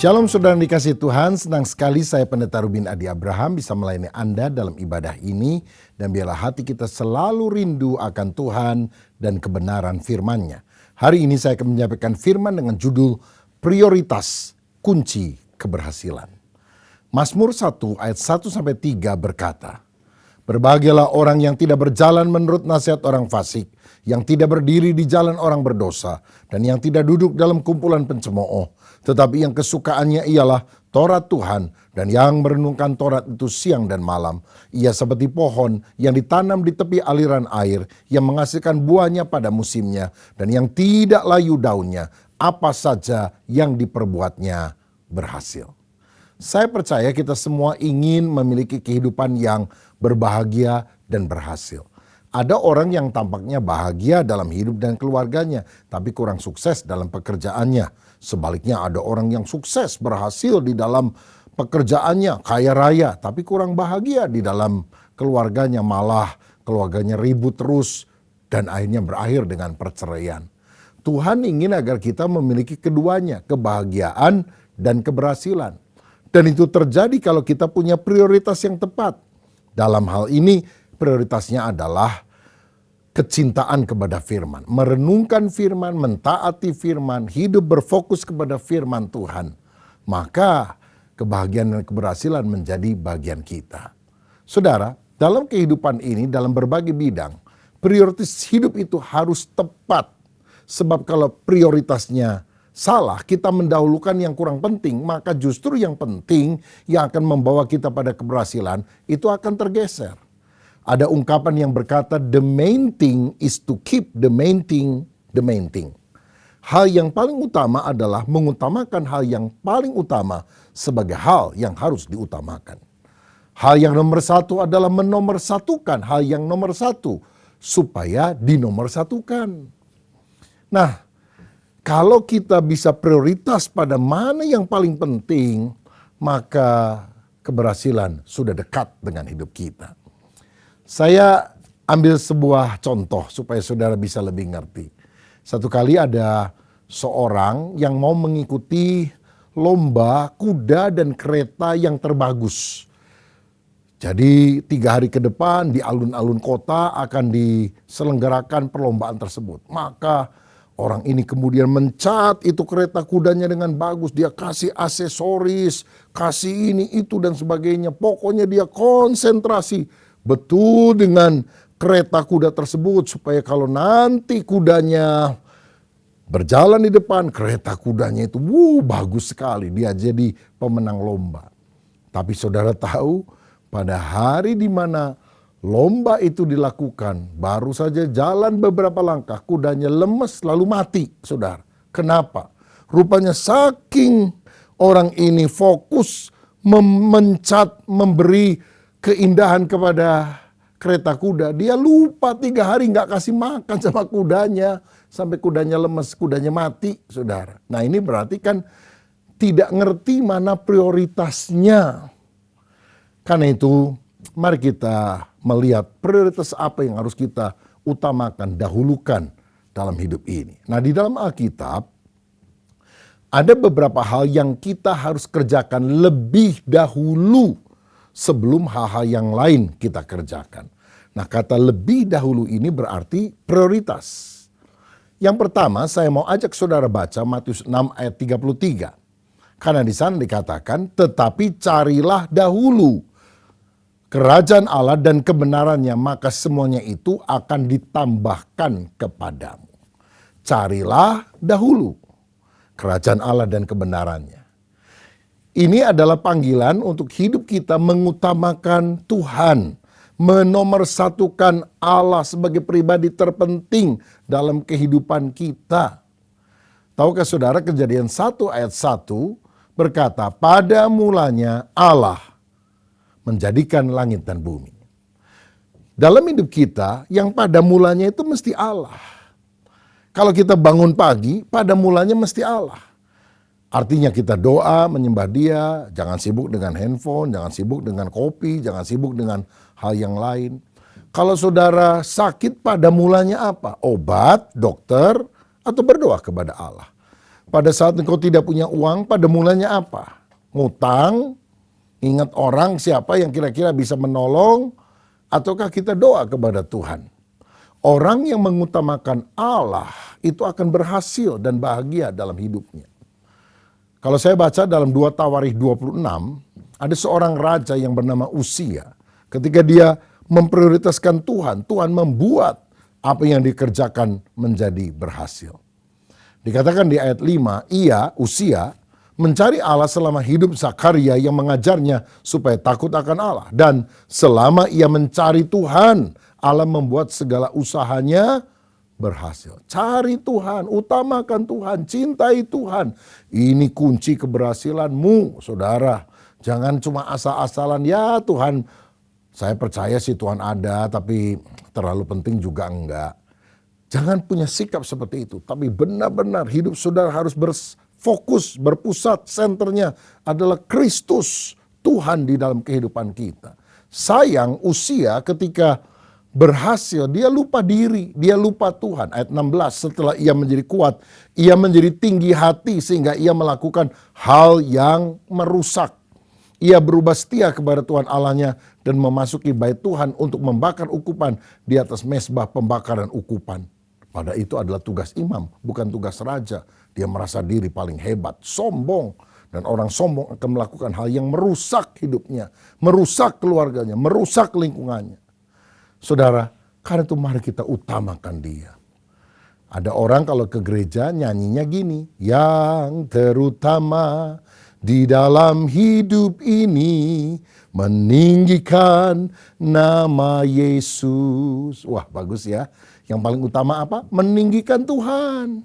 Shalom saudara yang dikasihi Tuhan, senang sekali saya Pendeta Rubin Adi Abraham bisa melayani Anda dalam ibadah ini. Dan biarlah hati kita selalu rindu akan Tuhan dan kebenaran firman-Nya. Hari ini saya akan menyampaikan firman dengan judul Prioritas Kunci Keberhasilan. Mazmur 1 ayat 1-3 berkata, "Berbahagialah orang yang tidak berjalan menurut nasihat orang fasik, yang tidak berdiri di jalan orang berdosa, dan yang tidak duduk dalam kumpulan pencemooh. Tetapi yang kesukaannya ialah Taurat Tuhan, dan yang merenungkan Taurat itu siang dan malam. Ia seperti pohon yang ditanam di tepi aliran air, yang menghasilkan buahnya pada musimnya, dan yang tidak layu daunnya. Apa saja yang diperbuatnya berhasil." Saya percaya kita semua ingin memiliki kehidupan yang berbahagia dan berhasil. Ada orang yang tampaknya bahagia dalam hidup dan keluarganya, tapi kurang sukses dalam pekerjaannya. Sebaliknya ada orang yang sukses berhasil di dalam pekerjaannya, kaya raya, tapi kurang bahagia di dalam keluarganya, malah keluarganya ribut terus dan akhirnya berakhir dengan perceraian. Tuhan ingin agar kita memiliki keduanya, kebahagiaan dan keberhasilan. Dan itu terjadi kalau kita punya prioritas yang tepat. Dalam hal ini prioritasnya adalah kecintaan kepada firman, merenungkan firman, mentaati firman, hidup berfokus kepada firman Tuhan. Maka kebahagiaan dan keberhasilan menjadi bagian kita. Saudara, dalam kehidupan ini, dalam berbagai bidang, prioritas hidup itu harus tepat. Sebab kalau prioritasnya salah, kita mendahulukan yang kurang penting, maka justru yang penting yang akan membawa kita pada keberhasilan itu akan tergeser. Ada ungkapan yang berkata, the main thing is to keep the main thing the main thing. Hal yang paling utama adalah mengutamakan hal yang paling utama sebagai hal yang harus diutamakan. Hal yang nomor satu adalah menomorsatukan hal yang nomor satu supaya dinomorsatukan. Nah, kalau kita bisa prioritas pada mana yang paling penting, maka keberhasilan sudah dekat dengan hidup kita. Saya ambil sebuah contoh supaya saudara bisa lebih ngerti. Satu kali ada seorang yang mau mengikuti lomba kuda dan kereta yang terbagus. Jadi 3 hari ke depan di alun-alun kota akan diselenggarakan perlombaan tersebut. Maka orang ini kemudian mencat itu kereta kudanya dengan bagus. Dia kasih aksesoris, kasih ini itu dan sebagainya. Pokoknya dia konsentrasi betul dengan kereta kuda tersebut supaya kalau nanti kudanya berjalan di depan, kereta kudanya itu bagus sekali. Dia jadi pemenang lomba. Tapi saudara tahu pada hari di mana lomba itu dilakukan, baru saja jalan beberapa langkah, kudanya lemes lalu mati, saudara. Kenapa? Rupanya saking orang ini fokus mencat, memberi keindahan kepada kereta kuda, dia lupa 3 hari gak kasih makan sama kudanya, sampai kudanya lemes, kudanya mati, saudara. Nah ini berarti kan tidak ngerti mana prioritasnya. Karena itu mari kita melihat prioritas apa yang harus kita utamakan, dahulukan dalam hidup ini. Nah di dalam Alkitab ada beberapa hal yang kita harus kerjakan lebih dahulu sebelum hal-hal yang lain kita kerjakan. Nah kata lebih dahulu ini berarti prioritas. Yang pertama saya mau ajak saudara baca Matius 6 ayat 33. Karena di sana dikatakan, tetapi carilah dahulu kerajaan Allah dan kebenarannya, maka semuanya itu akan ditambahkan kepadamu. Carilah dahulu kerajaan Allah dan kebenarannya. Ini adalah panggilan untuk hidup kita mengutamakan Tuhan. Menomorsatukan Allah sebagai pribadi terpenting dalam kehidupan kita. Tahukah saudara Kejadian 1 ayat 1 berkata, pada mulanya Allah menjadikan langit dan bumi. Dalam hidup kita yang pada mulanya itu mesti Allah. Kalau kita bangun pagi, pada mulanya mesti Allah. Artinya kita doa, menyembah Dia, jangan sibuk dengan handphone, jangan sibuk dengan kopi, jangan sibuk dengan hal yang lain. Kalau saudara sakit pada mulanya apa? Obat, dokter, atau berdoa kepada Allah. Pada saat engkau tidak punya uang, pada mulanya apa? Ngutang, ingat orang siapa yang kira-kira bisa menolong, ataukah kita doa kepada Tuhan? Orang yang mengutamakan Allah itu akan berhasil dan bahagia dalam hidupnya. Kalau saya baca dalam 2 Tawarikh 26, ada seorang raja yang bernama Uzia. Ketika dia memprioritaskan Tuhan, Tuhan membuat apa yang dikerjakan menjadi berhasil. Dikatakan di ayat 5, Uzia, mencari Allah selama hidup Zakaria yang mengajarnya supaya takut akan Allah. Dan selama ia mencari Tuhan, Allah membuat segala usahanya berhasil. Cari Tuhan, utamakan Tuhan, cintai Tuhan. Ini kunci keberhasilanmu, saudara. Jangan cuma asal-asalan, ya Tuhan, saya percaya sih Tuhan ada, tapi terlalu penting juga enggak. Jangan punya sikap seperti itu, tapi benar-benar hidup saudara harus berfokus, berpusat, senternya adalah Kristus, Tuhan di dalam kehidupan kita. Sayang Uzia ketika berhasil, dia lupa diri, dia lupa Tuhan. Ayat 16, setelah ia menjadi kuat, ia menjadi tinggi hati sehingga ia melakukan hal yang merusak. Ia berubah setia kepada Tuhan Allahnya dan memasuki bait Tuhan untuk membakar ukupan di atas mezbah pembakaran ukupan. Pada itu adalah tugas imam, bukan tugas raja. Dia merasa diri paling hebat, sombong. Dan orang sombong akan melakukan hal yang merusak hidupnya, merusak keluarganya, merusak lingkungannya. Saudara, karena itu mari kita utamakan dia. Ada orang kalau ke gereja nyanyinya gini, yang terutama di dalam hidup ini meninggikan nama Yesus. Wah, bagus ya. Yang paling utama apa? Meninggikan Tuhan.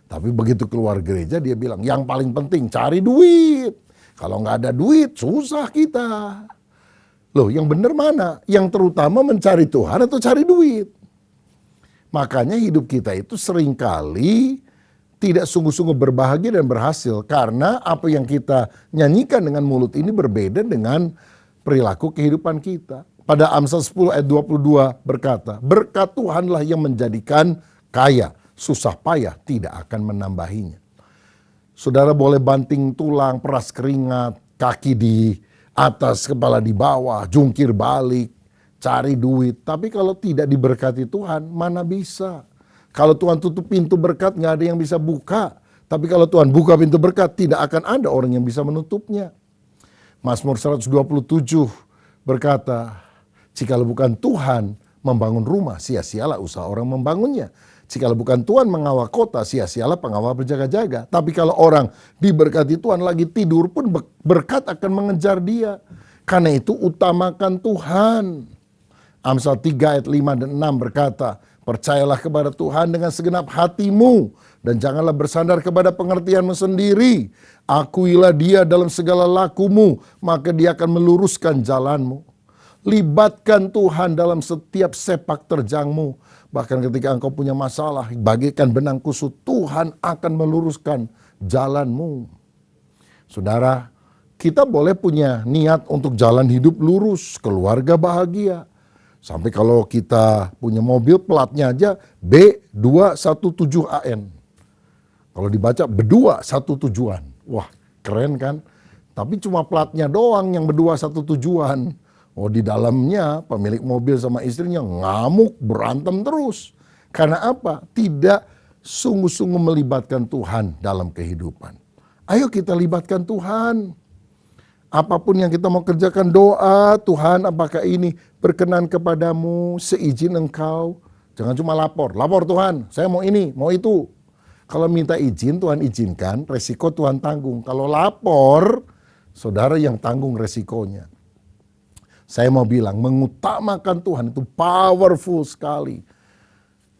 Tapi begitu keluar gereja dia bilang yang paling penting cari duit. Kalau nggak ada duit susah kita. Loh, yang benar mana? Yang terutama mencari Tuhan atau cari duit? Makanya hidup kita itu seringkali tidak sungguh-sungguh berbahagia dan berhasil. Karena apa yang kita nyanyikan dengan mulut ini berbeda dengan perilaku kehidupan kita. Pada Amsal 10 ayat 22 berkata, berkat Tuhanlah yang menjadikan kaya, susah payah tidak akan menambahinya. Saudara boleh banting tulang, peras keringat, kaki di atas, kepala di bawah, jungkir balik, cari duit. Tapi kalau tidak diberkati Tuhan, mana bisa? Kalau Tuhan tutup pintu berkat, nggak ada yang bisa buka. Tapi kalau Tuhan buka pintu berkat, tidak akan ada orang yang bisa menutupnya. Mazmur 127 berkata, jikalau bukan Tuhan membangun rumah, sia-sialah usaha orang membangunnya. Jikalau bukan Tuhan mengawal kota, sia-sialah pengawal berjaga-jaga. Tapi kalau orang diberkati Tuhan lagi tidur pun berkat akan mengejar dia. Karena itu utamakan Tuhan. Amsal 3 ayat 5 dan 6 berkata, percayalah kepada Tuhan dengan segenap hatimu dan janganlah bersandar kepada pengertianmu sendiri. Akuilah dia dalam segala lakumu, maka dia akan meluruskan jalanmu. Libatkan Tuhan dalam setiap sepak terjangmu. Bahkan ketika engkau punya masalah, bagikan benang kusut, Tuhan akan meluruskan jalanmu. Saudara, kita boleh punya niat untuk jalan hidup lurus, keluarga bahagia. Sampai kalau kita punya mobil platnya aja B217AN. Kalau dibaca berdua satu tujuan. Wah, keren kan? Tapi cuma platnya doang yang berdua satu tujuan. Oh, di dalamnya pemilik mobil sama istrinya ngamuk, berantem terus. Karena apa? Tidak sungguh-sungguh melibatkan Tuhan dalam kehidupan. Ayo kita libatkan Tuhan. Apapun yang kita mau kerjakan, doa, Tuhan apakah ini berkenan kepadamu, seizin engkau. Jangan cuma lapor Tuhan, saya mau ini, mau itu. Kalau minta izin, Tuhan izinkan, resiko Tuhan tanggung. Kalau lapor, saudara yang tanggung resikonya. Saya mau bilang, mengutamakan Tuhan itu powerful sekali.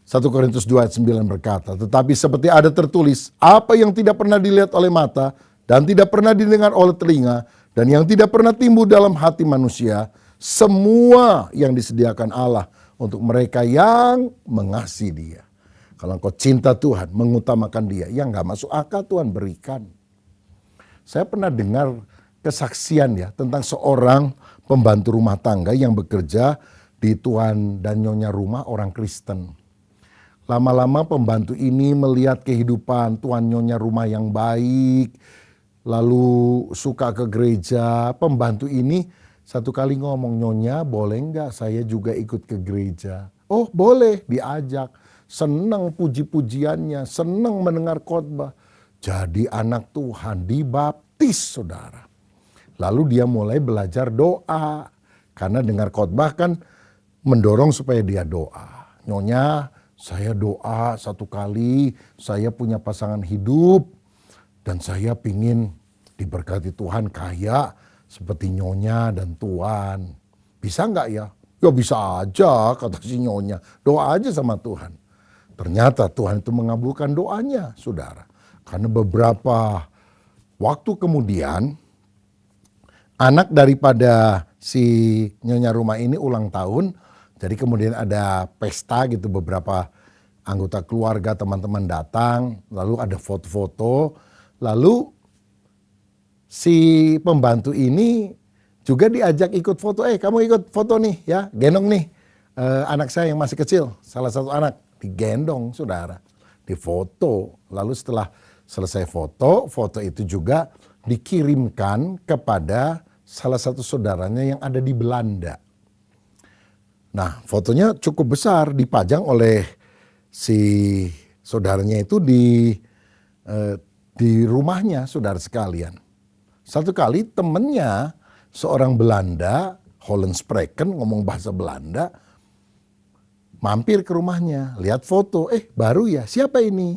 1 Korintus 2 ayat 9 berkata, tetapi seperti ada tertulis, apa yang tidak pernah dilihat oleh mata, dan tidak pernah didengar oleh telinga, dan yang tidak pernah timbul dalam hati manusia, semua yang disediakan Allah untuk mereka yang mengasihi Dia. Kalau engkau cinta Tuhan, mengutamakan Dia, yang gak masuk akal Tuhan berikan. Saya pernah dengar kesaksian ya tentang seorang pembantu rumah tangga yang bekerja di tuan dan nyonya rumah orang Kristen. Lama-lama pembantu ini melihat kehidupan tuan nyonya rumah yang baik, lalu suka ke gereja. Pembantu ini satu kali ngomong, "Nyonya boleh nggak saya juga ikut ke gereja?" "Oh boleh," diajak. Senang puji-pujiannya, senang mendengar khotbah. Jadi anak Tuhan, dibaptis saudara. Lalu dia mulai belajar doa. Karena dengar khotbah kan mendorong supaya dia doa. "Nyonya, saya doa satu kali, saya punya pasangan hidup. Dan saya pingin diberkati Tuhan kaya seperti Nyonya dan Tuan. Bisa nggak ya?" "Ya bisa aja," kata si Nyonya. "Doa aja sama Tuhan." Ternyata Tuhan itu mengabulkan doanya, saudara. Karena beberapa waktu kemudian, anak daripada si nyonya rumah ini ulang tahun. Jadi kemudian ada pesta gitu, beberapa anggota keluarga, teman-teman datang. Lalu ada foto-foto. Lalu si pembantu ini juga diajak ikut foto. "Kamu ikut foto nih ya, gendong nih anak saya yang masih kecil." Salah satu anak digendong saudara, difoto. Lalu setelah selesai foto, foto itu juga dikirimkan kepada salah satu saudaranya yang ada di Belanda. Nah, fotonya cukup besar, dipajang oleh si saudaranya itu di rumahnya, saudara sekalian. Satu kali temennya, seorang Belanda, Holland Spreken, ngomong bahasa Belanda, mampir ke rumahnya, lihat foto, baru ya, siapa ini?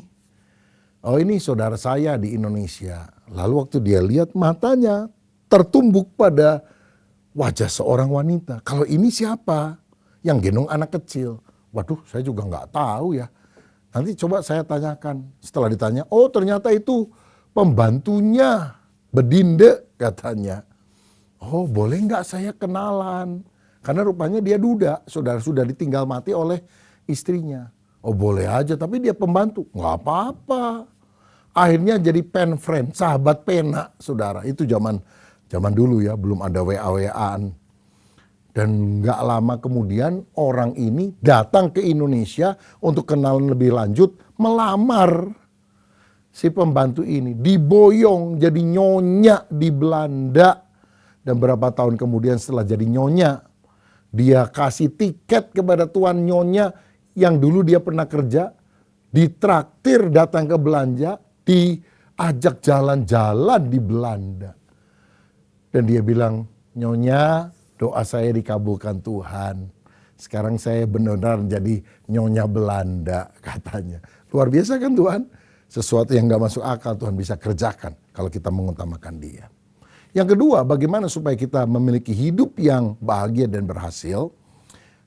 "Oh ini saudara saya di Indonesia." Lalu waktu dia lihat, matanya tertumbuk pada wajah seorang wanita. "Kalau ini siapa?" "Yang gendong anak kecil." "Waduh, saya juga nggak tahu ya. Nanti coba saya tanyakan." Setelah ditanya, "Oh ternyata itu pembantunya, Bedinde," katanya. "Oh boleh nggak saya kenalan?" Karena rupanya dia duda, saudara, sudah ditinggal mati oleh istrinya. "Oh boleh aja, tapi dia pembantu." "Nggak apa-apa." Akhirnya jadi pen friend, sahabat pena, saudara. Itu zaman dulu ya, belum ada WA-WA-an. Dan nggak lama kemudian orang ini datang ke Indonesia untuk kenalan lebih lanjut, melamar si pembantu ini. Diboyong jadi nyonya di Belanda. Dan berapa tahun kemudian setelah jadi nyonya, dia kasih tiket kepada tuan nyonya yang dulu dia pernah kerja, ditraktir datang ke belanja, diajak jalan-jalan di Belanda. Dan dia bilang, "Nyonya, doa saya dikabulkan Tuhan. Sekarang saya benar-benar jadi nyonya Belanda," katanya. Luar biasa kan Tuhan? Sesuatu yang gak masuk akal Tuhan bisa kerjakan kalau kita mengutamakan dia. Yang kedua, bagaimana supaya kita memiliki hidup yang bahagia dan berhasil?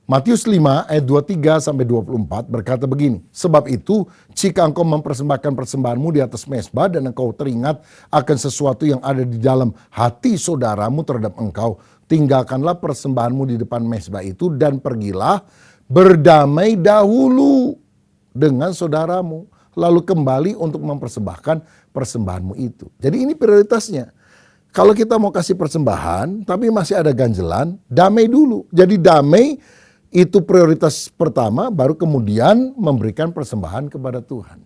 Matius 5 ayat 23-24 berkata begini, "Sebab itu, jika engkau mempersembahkan persembahanmu di atas mezbah dan engkau teringat akan sesuatu yang ada di dalam hati saudaramu terhadap engkau, tinggalkanlah persembahanmu di depan mezbah itu dan pergilah berdamai dahulu dengan saudaramu, lalu kembali untuk mempersembahkan persembahanmu itu." Jadi ini prioritasnya. Kalau kita mau kasih persembahan, tapi masih ada ganjelan, damai dulu. Jadi damai itu prioritas pertama, baru kemudian memberikan persembahan kepada Tuhan.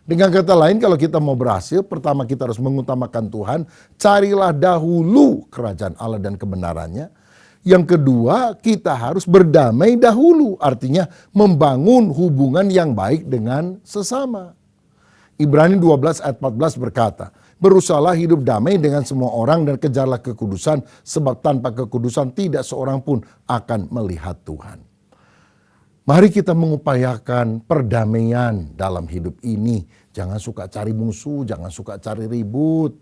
Dengan kata lain, kalau kita mau berhasil, pertama kita harus mengutamakan Tuhan. Carilah dahulu kerajaan Allah dan kebenarannya. Yang kedua, kita harus berdamai dahulu. Artinya membangun hubungan yang baik dengan sesama. Ibrani 12 ayat 14 berkata, "Berusahalah hidup damai dengan semua orang dan kejarlah kekudusan, sebab tanpa kekudusan tidak seorang pun akan melihat Tuhan." Mari kita mengupayakan perdamaian dalam hidup ini. Jangan suka cari musuh, jangan suka cari ribut.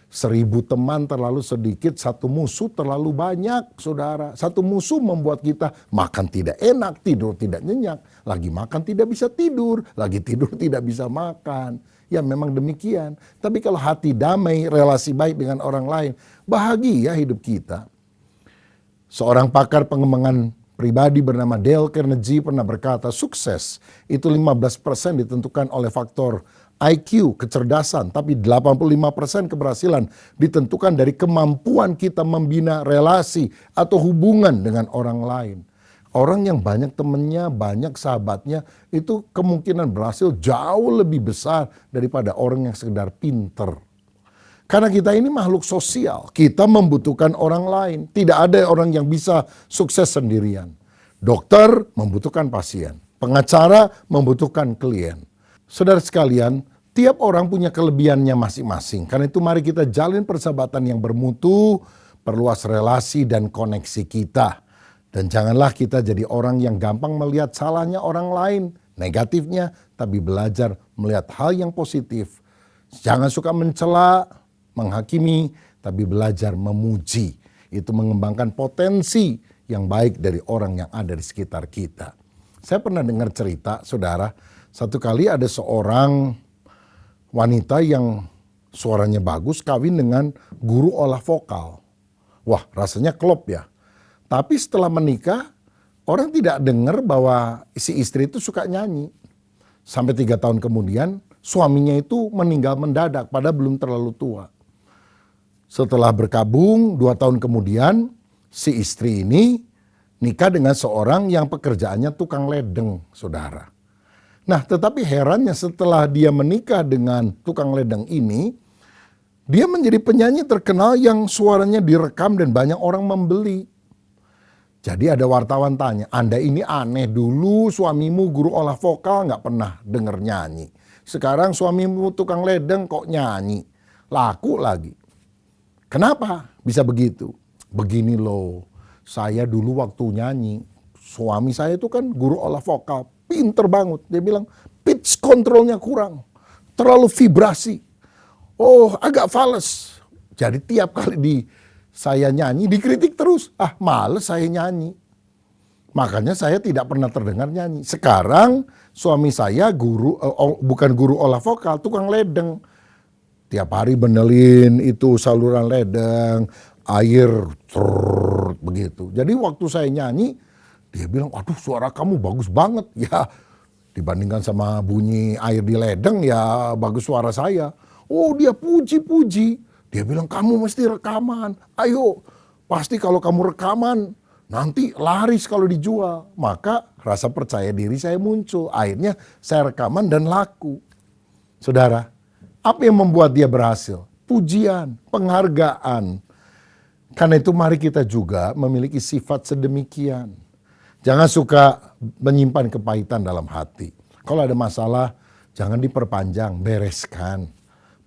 1000 teman terlalu sedikit, satu musuh terlalu banyak, saudara. Satu musuh membuat kita makan tidak enak, tidur tidak nyenyak. Lagi makan tidak bisa tidur, lagi tidur tidak bisa makan. Ya memang demikian. Tapi kalau hati damai, relasi baik dengan orang lain, bahagia hidup kita. Seorang pakar pengembangan pribadi bernama Dale Carnegie pernah berkata, sukses itu 15% ditentukan oleh faktor IQ, kecerdasan, tapi 85% keberhasilan ditentukan dari kemampuan kita membina relasi atau hubungan dengan orang lain. Orang yang banyak temennya, banyak sahabatnya, itu kemungkinan berhasil jauh lebih besar daripada orang yang sekedar pinter. Karena kita ini makhluk sosial, kita membutuhkan orang lain. Tidak ada orang yang bisa sukses sendirian. Dokter membutuhkan pasien, pengacara membutuhkan klien. Saudara sekalian, tiap orang punya kelebihannya masing-masing. Karena itu mari kita jalin persahabatan yang bermutu, perluas relasi dan koneksi kita. Dan janganlah kita jadi orang yang gampang melihat salahnya orang lain, negatifnya, tapi belajar melihat hal yang positif. Jangan suka mencela, menghakimi, tapi belajar memuji. Itu mengembangkan potensi yang baik dari orang yang ada di sekitar kita. Saya pernah dengar cerita, saudara, satu kali ada seorang wanita yang suaranya bagus kawin dengan guru olah vokal. Wah, rasanya klop ya. Tapi setelah menikah, orang tidak dengar bahwa si istri itu suka nyanyi. Sampai 3 tahun kemudian, suaminya itu meninggal mendadak, padahal belum terlalu tua. Setelah berkabung 2 tahun kemudian, si istri ini nikah dengan seorang yang pekerjaannya tukang ledeng, saudara. Nah, tetapi herannya setelah dia menikah dengan tukang ledeng ini, dia menjadi penyanyi terkenal yang suaranya direkam dan banyak orang membeli. Jadi ada wartawan tanya, Anda ini aneh, dulu suamimu guru olah vokal gak pernah denger nyanyi. Sekarang suamimu tukang ledeng kok nyanyi, laku lagi. Kenapa bisa begitu? Begini loh, saya dulu waktu nyanyi, suami saya itu kan guru olah vokal, pinter banget. Dia bilang pitch controlnya kurang, terlalu vibrasi. Oh agak fals. Jadi tiap kali saya nyanyi dikritik terus. Ah males saya nyanyi. Makanya saya tidak pernah terdengar nyanyi. Sekarang suami saya bukan guru olah vokal, tukang ledeng. Tiap hari benelin itu saluran ledeng, air begitu. Jadi waktu saya nyanyi, dia bilang, aduh suara kamu bagus banget. Ya dibandingkan sama bunyi air di ledeng ya bagus suara saya. Oh dia puji-puji. Dia bilang kamu mesti rekaman. Ayo pasti kalau kamu rekaman nanti laris kalau dijual. Maka rasa percaya diri saya muncul. Akhirnya saya rekaman dan laku. Saudara, apa yang membuat dia berhasil? Pujian, penghargaan. Karena itu mari kita juga memiliki sifat sedemikian. Jangan suka menyimpan kepahitan dalam hati. Kalau ada masalah, jangan diperpanjang, bereskan.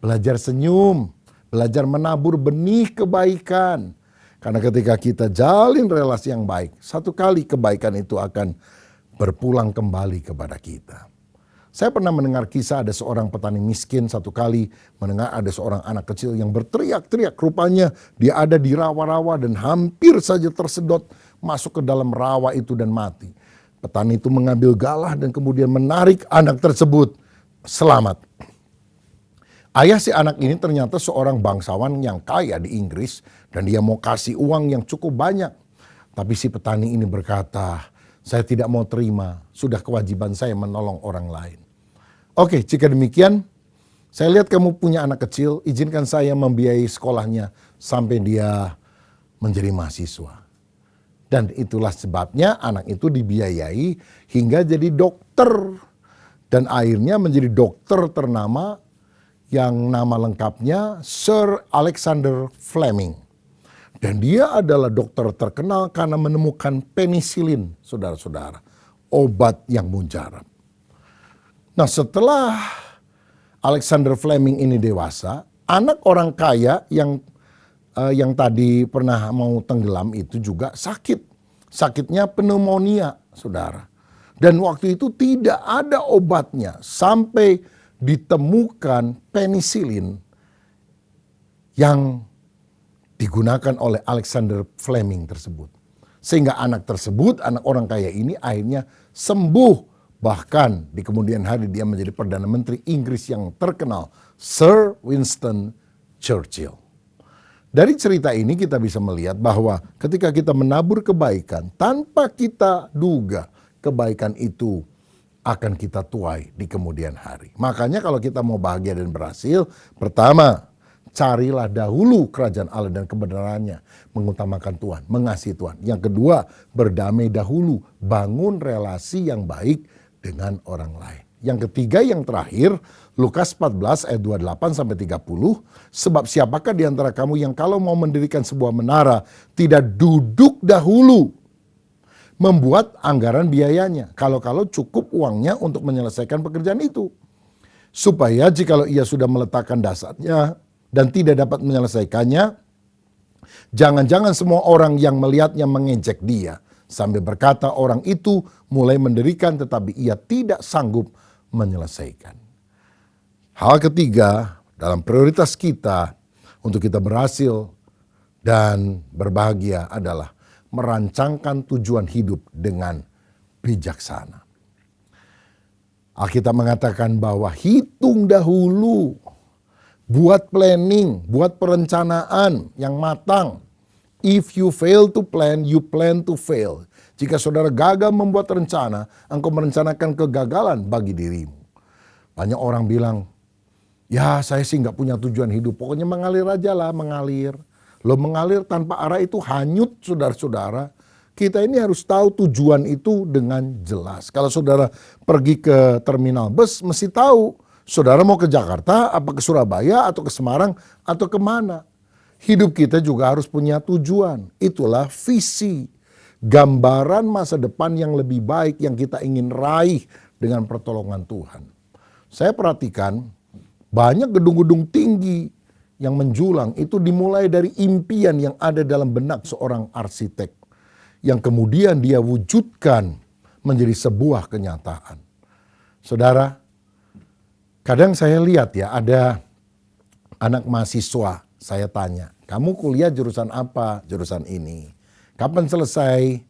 Belajar senyum, belajar menabur benih kebaikan. Karena ketika kita jalin relasi yang baik, satu kali kebaikan itu akan berpulang kembali kepada kita. Saya pernah mendengar kisah ada seorang petani miskin satu kali mendengar ada seorang anak kecil yang berteriak-teriak. Rupanya dia ada di rawa-rawa dan hampir saja tersedot masuk ke dalam rawa itu dan mati. Petani itu mengambil galah dan kemudian menarik anak tersebut. Selamat. Ayah si anak ini ternyata seorang bangsawan yang kaya di Inggris dan dia mau kasih uang yang cukup banyak. Tapi si petani ini berkata, saya tidak mau terima, sudah kewajiban saya menolong orang lain. Oke, jika demikian, saya lihat kamu punya anak kecil, izinkan saya membiayai sekolahnya sampai dia menjadi mahasiswa. Dan itulah sebabnya anak itu dibiayai hingga jadi dokter. Dan akhirnya menjadi dokter ternama yang nama lengkapnya Sir Alexander Fleming. Dan dia adalah dokter terkenal karena menemukan penisilin, saudara-saudara. Obat yang mujarab. Nah setelah Alexander Fleming ini dewasa, anak orang kaya yang tadi pernah mau tenggelam itu juga sakit. Sakitnya pneumonia, saudara. Dan waktu itu tidak ada obatnya sampai ditemukan penisilin yang digunakan oleh Alexander Fleming tersebut. Sehingga anak tersebut, anak orang kaya ini akhirnya sembuh. Bahkan di kemudian hari dia menjadi Perdana Menteri Inggris yang terkenal, Sir Winston Churchill. Dari cerita ini kita bisa melihat bahwa ketika kita menabur kebaikan, tanpa kita duga kebaikan itu akan kita tuai di kemudian hari. Makanya kalau kita mau bahagia dan berhasil, pertama, Carilah dahulu kerajaan Allah dan kebenarannya. Mengutamakan Tuhan, mengasihi Tuhan. Yang kedua, berdamai dahulu. Bangun relasi yang baik dengan orang lain. Yang ketiga, yang terakhir, Lukas 14 ayat 28-30. Sebab siapakah di antara kamu yang kalau mau mendirikan sebuah menara, tidak duduk dahulu membuat anggaran biayanya. Kalau-kalau cukup uangnya untuk menyelesaikan pekerjaan itu. Supaya jikalau ia sudah meletakkan dasarnya dan tidak dapat menyelesaikannya, jangan-jangan semua orang yang melihatnya mengejek dia. Sambil berkata orang itu mulai mendirikan tetapi ia tidak sanggup menyelesaikan. Hal ketiga dalam prioritas kita untuk kita berhasil dan berbahagia adalah merancangkan tujuan hidup dengan bijaksana. Alkitab mengatakan bahwa hitung dahulu, buat planning, buat perencanaan yang matang. If you fail to plan, you plan to fail. Jika saudara gagal membuat rencana, engkau merencanakan kegagalan bagi dirimu. Banyak orang bilang, ya saya sih gak punya tujuan hidup, pokoknya mengalir aja lah, mengalir. Lo mengalir tanpa arah itu hanyut saudara-saudara. Kita ini harus tahu tujuan itu dengan jelas. Kalau saudara pergi ke terminal bus, mesti tahu saudara mau ke Jakarta, apa ke Surabaya, atau ke Semarang, atau kemana. Hidup kita juga harus punya tujuan. Itulah visi, gambaran masa depan yang lebih baik yang kita ingin raih dengan pertolongan Tuhan. Saya perhatikan banyak gedung-gedung tinggi yang menjulang itu dimulai dari impian yang ada dalam benak seorang arsitek. Yang kemudian dia wujudkan menjadi sebuah kenyataan. Saudara, kadang saya lihat ya ada anak mahasiswa, saya tanya, kamu kuliah jurusan apa? Jurusan ini. Kapan selesai?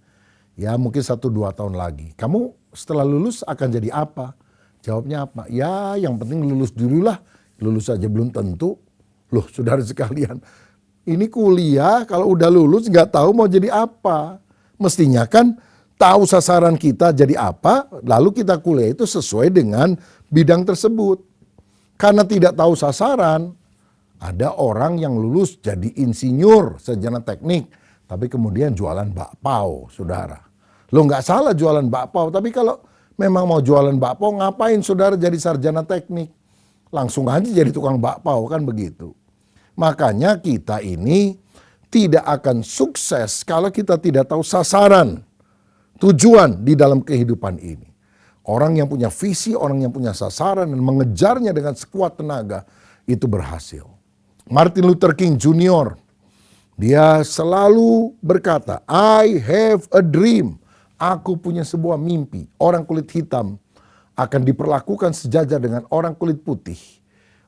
Ya mungkin 1-2 tahun lagi. Kamu setelah lulus akan jadi apa? Jawabnya apa? Ya yang penting lulus dulu lah. Lulus aja belum tentu. Loh saudara sekalian, ini kuliah kalau udah lulus gak tahu mau jadi apa. Mestinya kan tahu sasaran kita jadi apa, lalu kita kuliah itu sesuai dengan bidang tersebut. Karena tidak tahu sasaran, ada orang yang lulus jadi insinyur, sarjana teknik, tapi kemudian jualan bakpao, saudara. Lo nggak salah jualan bakpao, tapi kalau memang mau jualan bakpao, ngapain saudara jadi sarjana teknik? Langsung aja jadi tukang bakpao, kan begitu. Makanya kita ini tidak akan sukses kalau kita tidak tahu sasaran, tujuan di dalam kehidupan ini. Orang yang punya visi, orang yang punya sasaran dan mengejarnya dengan sekuat tenaga, itu berhasil. Martin Luther King Jr., dia selalu berkata, I have a dream. Aku punya sebuah mimpi. Orang kulit hitam akan diperlakukan sejajar dengan orang kulit putih.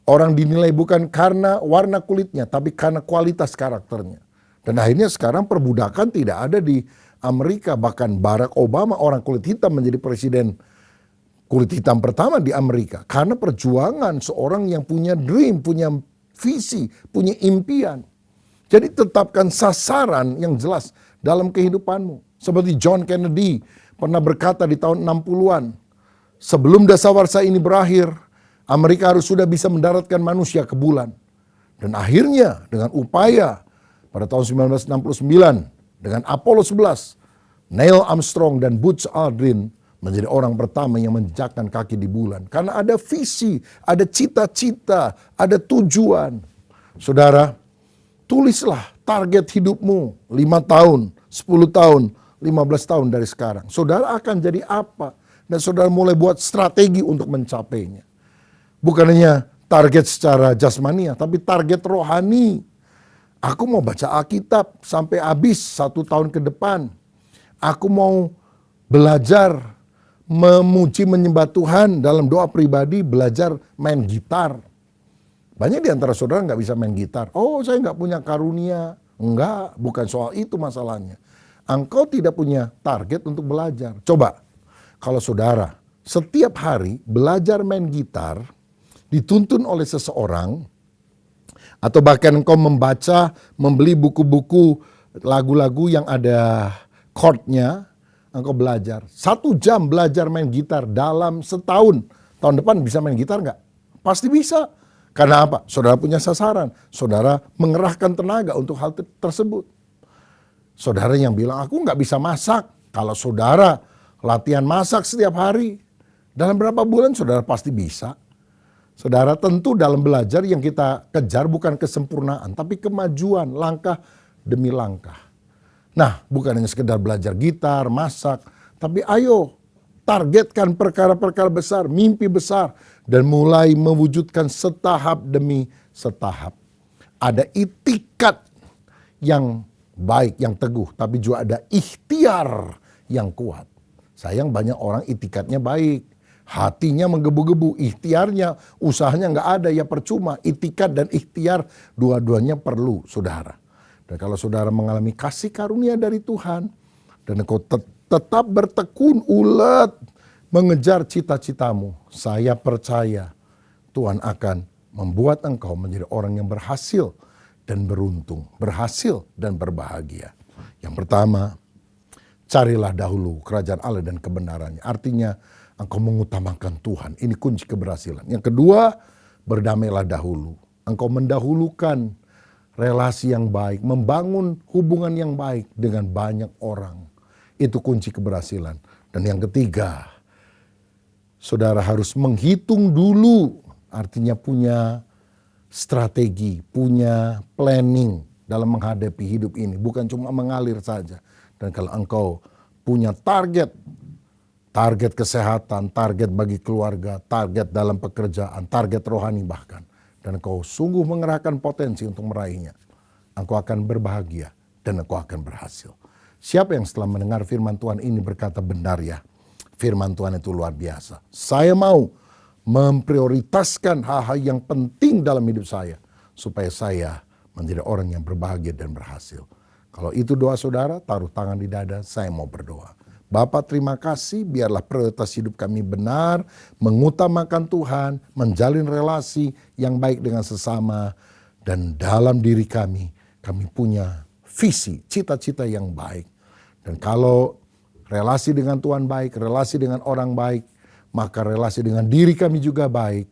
Orang dinilai bukan karena warna kulitnya, tapi karena kualitas karakternya. Dan akhirnya sekarang perbudakan tidak ada di Amerika. Bahkan Barack Obama orang kulit hitam menjadi presiden kulit hitam pertama di Amerika. Karena perjuangan seorang yang punya dream, punya visi, punya impian. Jadi tetapkan sasaran yang jelas dalam kehidupanmu. Seperti John Kennedy pernah berkata di tahun 60-an. Sebelum dasawarsa ini berakhir, Amerika harus sudah bisa mendaratkan manusia ke bulan. Dan akhirnya dengan upaya pada tahun 1969 dengan Apollo 11, Neil Armstrong dan Buzz Aldrin menjadi orang pertama yang menjejakkan kaki di bulan. Karena ada visi, ada cita-cita, ada tujuan. Saudara, tulislah target hidupmu 5 tahun, 10 tahun, 15 tahun dari sekarang. Saudara akan jadi apa? Dan saudara mulai buat strategi untuk mencapainya. Bukan hanya target secara jasmania, tapi target rohani. Aku mau baca Alkitab sampai habis 1 tahun ke depan. Aku mau belajar memuji menyembah Tuhan dalam doa pribadi, belajar main gitar. Banyak di antara saudara nggak bisa main gitar. Oh saya nggak punya karunia. Enggak, bukan soal itu masalahnya. Engkau tidak punya target untuk belajar. Coba, kalau saudara setiap hari belajar main gitar, dituntun oleh seseorang, atau bahkan engkau membaca, membeli buku-buku lagu-lagu yang ada chordnya, engkau belajar. 1 jam belajar main gitar dalam setahun. Tahun depan bisa main gitar nggak? Pasti bisa. Karena apa? Saudara punya sasaran. Saudara mengerahkan tenaga untuk hal tersebut. Saudara yang bilang, aku nggak bisa masak. Kalau saudara latihan masak setiap hari, dalam berapa bulan saudara pasti bisa. Saudara, tentu dalam belajar yang kita kejar bukan kesempurnaan, tapi kemajuan langkah demi langkah. Nah, bukan hanya sekedar belajar gitar, masak, tapi ayo targetkan perkara-perkara besar, mimpi besar, dan mulai mewujudkan setahap demi setahap. Ada itikat yang baik, yang teguh, tapi juga ada ikhtiar yang kuat. Sayang banyak orang itikatnya baik, hatinya menggebu-gebu, ikhtiarnya, usahanya nggak ada, ya percuma. Itikat dan ikhtiar dua-duanya perlu, saudara. Dan kalau saudara mengalami kasih karunia dari Tuhan, dan engkau tetap bertekun ulet mengejar cita-citamu, saya percaya Tuhan akan membuat engkau menjadi orang yang berhasil dan beruntung, berhasil dan berbahagia. Yang pertama, carilah dahulu kerajaan Allah dan kebenarannya. Artinya engkau mengutamakan Tuhan. Ini kunci keberhasilan. Yang kedua, berdamailah dahulu. Engkau mendahulukan relasi yang baik, membangun hubungan yang baik dengan banyak orang. Itu kunci keberhasilan. Dan yang ketiga, saudara harus menghitung dulu. Artinya punya strategi, punya planning dalam menghadapi hidup ini. Bukan cuma mengalir saja. Dan kalau engkau punya target kesehatan, target bagi keluarga, target dalam pekerjaan, target rohani bahkan. Dan engkau sungguh mengerahkan potensi untuk meraihnya. Engkau akan berbahagia dan engkau akan berhasil. Siapa yang setelah mendengar firman Tuhan ini berkata, benar ya, firman Tuhan itu luar biasa. Saya mau memprioritaskan hal-hal yang penting dalam hidup saya, supaya saya menjadi orang yang berbahagia dan berhasil. Kalau itu doa saudara, taruh tangan di dada, saya mau berdoa. Bapak, terima kasih, biarlah prioritas hidup kami benar, mengutamakan Tuhan, menjalin relasi yang baik dengan sesama, dan dalam diri kami punya visi, cita-cita yang baik. Dan kalau relasi dengan Tuhan baik, relasi dengan orang baik, maka relasi dengan diri kami juga baik,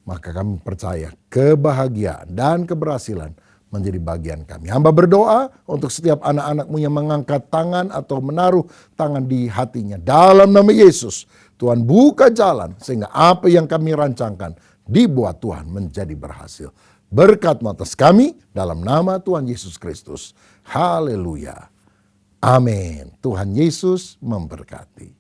maka kami percaya kebahagiaan dan keberhasilan menjadi bagian kami. Hamba berdoa untuk setiap anak-anakmu yang mengangkat tangan atau menaruh tangan di hatinya. Dalam nama Yesus, Tuhan buka jalan sehingga apa yang kami rancangkan dibuat Tuhan menjadi berhasil. Berkat atas kami dalam nama Tuhan Yesus Kristus. Haleluya. Amin. Tuhan Yesus memberkati.